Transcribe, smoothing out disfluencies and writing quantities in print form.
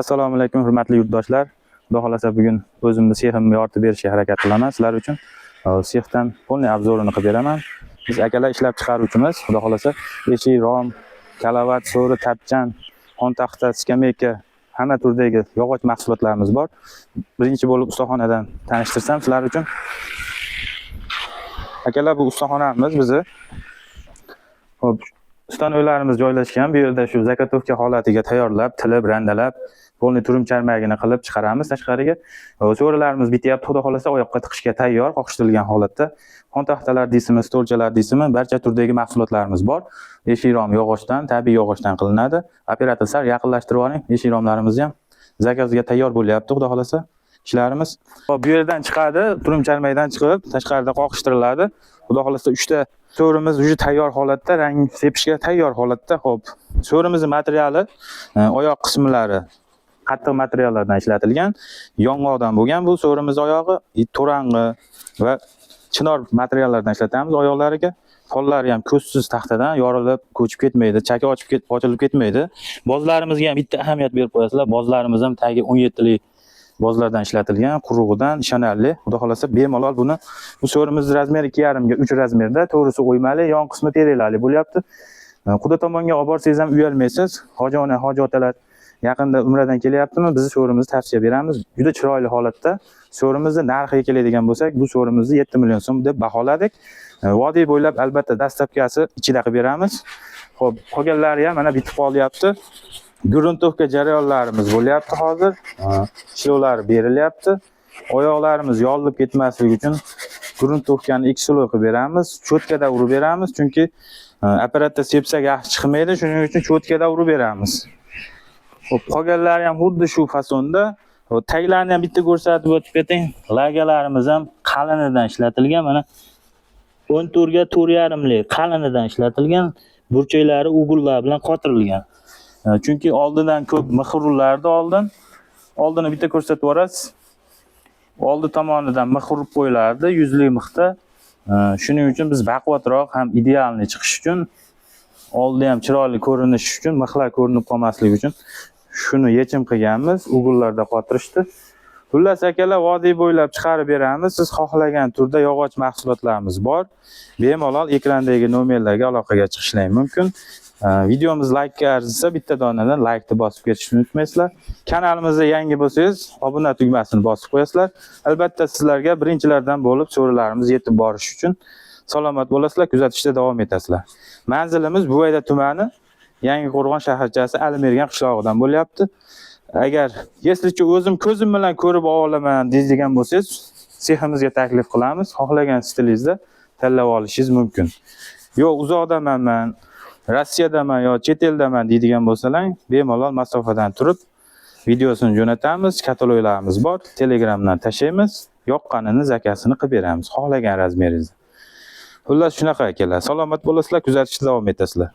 Assalomu alaykum hurmatli yurtdoshlar. Xudo xolasa bugun o'zimni seximni yoritib berishga harakat qilaman sizlar uchun. Sexdan polniy obzorini qilib beraman. Biz akalar ishlab chiqaruvchimiz. Xudo xolasa eshik, rom, kalavat, so'ri, tapchan, xon taxta, skameyka, hamma turdagi yog'och mahsulotlarimiz bor. Birinchi bo'lib ustaxonadan tanishtirsam sizlar uchun. Akalar, bu ustaxonamiz bizni. Xo'p, ustanoylarimiz joylashgan. Bu yerda shu zakotovka holatiga tayyorlab, tilib, randalab, polniy turum charmagini qilib chiqaramiz tashqariga. So'rilarimiz bityapti, xudo xolasa oyoqqa tiqishga tayyor, qoqishtirilgan holatda. Xon taxtalar deysizmi, stolchalar deysizmi, barcha turdagi mahsulotlarimiz bor. Eshik rom yog'ochdan, tabiiy yog'ochdan qilinadi. Operator sar yaqinlashtirib oling. Eshik romlarimiz ham zakazga tayyor bo'lyapti, xudo xolasa. Ishlarimiz bu yerdan chiqadi, turum charmaydan chiqib, tashqarida qoqishtiriladi. Xudo xolasa 3 ta so'rimiz уже tayyor holatda, rang sepishga tayyor holatda. Xo'p, so'rimizning materiali oyoq qismlari qattiq materiallardan ishlatilgan, yong'oqdan bo'lgan. Bu so'rimiz oyog'i to'rang'i va chinor materiallardan ishlatamiz oyoqlariga. Qo'llari ham ko'zsiz taxtadan yorilib, ko'chib ketmaydi, chaka ochilib ketmaydi. Bozlarimizga ham bitta ahamiyat berib qo'yasizlar. Bozlarimiz ham tagi 17 lik bozlardan ishlatilgan, qurug'idan ishonarli. Xudo xolasa bemalol buni bu so'rimiz razmeri 2,5 ga 3 razmerda, to'g'risi o'ymali, yon qismi terilali bo'lyapti. Quda tomonga olib borsangiz ham uyalmaysiz. Hoji ona, hoji otalar yaqinda umradan kelyaptimi, biz so'rimizni tavsiya beramiz. Juda chiroyli holatda. So'rimizni narxiga keladigan bo'lsak, bu so'rimizni 7 million so'm deb baholadik. Vodiy bo'ylab albatta dastlabkasi ichida qilib beramiz. Xo'p, qolganlari ham mana bitib qolyapti. Gruntovka jarayonlarimiz bo'lyapti hozir. Ishlovlar berilyapti. Oyoqlarimiz yorilib ketmasligi uchun gruntovkani ikki slov qilib beramiz. Cho'tkada urib beramiz, chunki apparatda sepsak yaxshi chiqmaydi, shuning uchun cho'tkada urib beramiz. Xo'p, qolganlari ham xuddi shu fasonda. Taglarni ham bitta ko'rsatib o'tib keting. Lagalarimiz ham qalinidan ishlatilgan. Mana 14 ga 4,5 lik qalinidan ishlatilgan. Burchaklari ugullar bilan qotirilgan. Chunki oldidan ko'p mixurlarni oldini bitta ko'rsatib o'rasiz. Oldi tomonidan mix urib qo'yilardi, yuzli mixda. Shuning uchun biz baquvvatroq ham idealni chiqish uchun, oldi ham chiroyli ko'rinish uchun, mixlar ko'rinib qolmasligi uchun shuni yechim qilganmiz, ugullarda qotirishdi. Xullas akalar, vodiy bo'ylab chiqarib beramiz. Siz xohlagan turda yog'och mahsulotlarimiz bor. Bemalol ekrandagi nomerlarga aloqaga chiqishingiz mumkin. Videomiz like arzisa bitta donadan like ni bosib ketishni unutmaysizlar. Kanalimizga yangi bo'lsangiz, obuna tugmasini bosib qo'yasizlar. Albatta sizlarga birinchilardan bo'lib so'rilarimiz yetib borish uchun salomat bo'lasizlar, kuzatishda davom etasizlar. Manzilimiz Buvayda tumani, Yangiqo'rg'on shaharchasi Alimergan qishlog'idan bo'lyapti. Agar yeslicha o'zim ko'zim bilan ko'rib olaman deydigan bo'lsangiz, seximizga taklif qilamiz. Xohlagan stilingizda tanlab olishingiz mumkin. Yo'q, uzoqdaman, Rossiyadaman yo chet eldaman deydigan bo'lsalar, bemalol masofadan turib videosini jo'natamiz, kataloglarimiz bor, Telegramdan tashlaymiz, yoqqanini zakasini qilib beramiz, xohlagan razmeringizni. Xullas shunaqa akalar. Salomat bo'lasizlar, kuzatishda davom etasizlar.